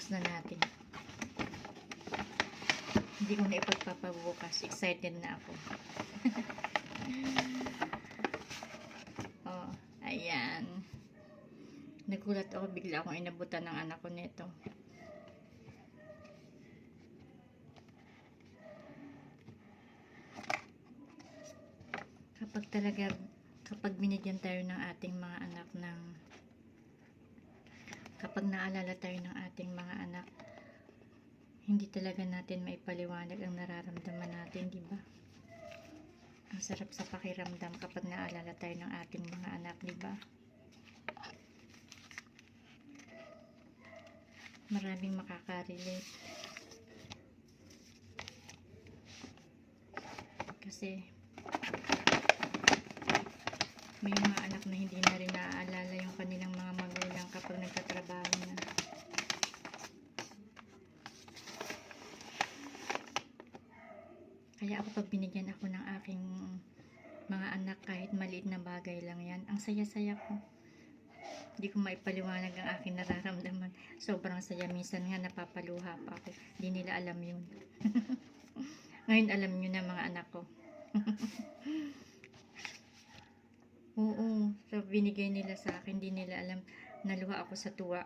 Bukas na natin. Hindi ko na ipagpapabukas. Excited na ako. Oh, ayan. Nagulat ako, bigla akong inabutan ng anak ko nito. Kapag binigyan tayo ng ating mga anak ng, kapag naalala tayo ng ating mga anak, hindi talaga natin maipaliwanag ang nararamdaman natin, di ba? Ang sarap sa pakiramdam kapag naalala tayo ng ating mga anak, di ba? Maraming makakarelate. Kasi may mga anak na hindi na rin naaalala yung kanilang mga magulang kapag nagtatrabaho na. Kaya ako, pag binigyan ako ng aking mga anak, kahit maliit na bagay lang yan, ang saya-saya ko. Hindi ko maipaliwanag ang aking nararamdaman. Sobrang saya. Minsan nga napapaluha pa ako. Hindi nila alam yun. Ngayon alam nyo na, mga anak ko. Oo. So binigay nila sa akin. Hindi nila alam. Naluha ako sa tuwa.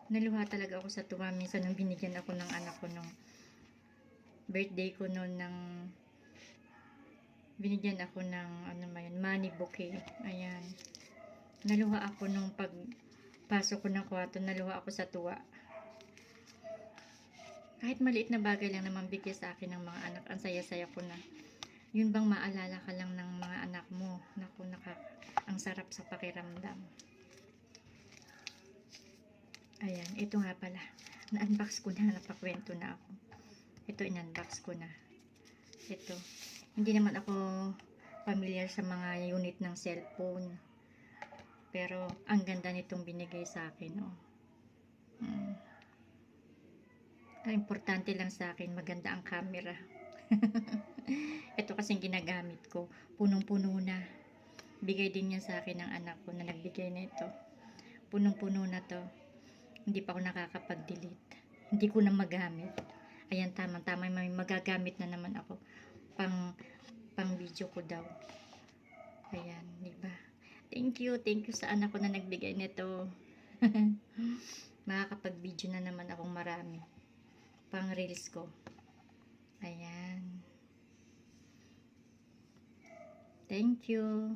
Naluha talaga ako sa tuwa. Minsan nung binigyan ako ng anak ko nung birthday ko noon, ng binigyan ako ng money bouquet. Ayan. Naluha ako nung pagpasok ko ng kwarto. Naluha ako sa tuwa. Kahit maliit na bagay lang naman bigay sa akin ng mga anak, ang saya-saya ko na. Yun bang maalala ka lang ng mga anak mo? Naku, ang sarap sa pakiramdam. Ayan, ito nga pala. Na-unbox ko na, napakwento na ako. Ito, in-unbox ko na. Ito. Hindi naman ako familiar sa mga unit ng cellphone. Pero, ang ganda nitong binigay sa akin, oh. Ang importante lang sa akin, maganda ang camera. Ito kasing ginagamit ko. Punong-puno na. Bigay din yan sa akin ng anak ko na nagbigay nito. Punong-puno na to. Hindi pa ako nakakapag-delete. Hindi ko na magamit. Ayan, tama-tama. May magagamit na naman ako. Pang video ko daw. Ayan, di ba? Thank you sa anak ko na nagbigay nito. Makakapag-video na naman akong marami. Pang reels ko. Ayan. Thank you.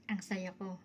Ang saya ko.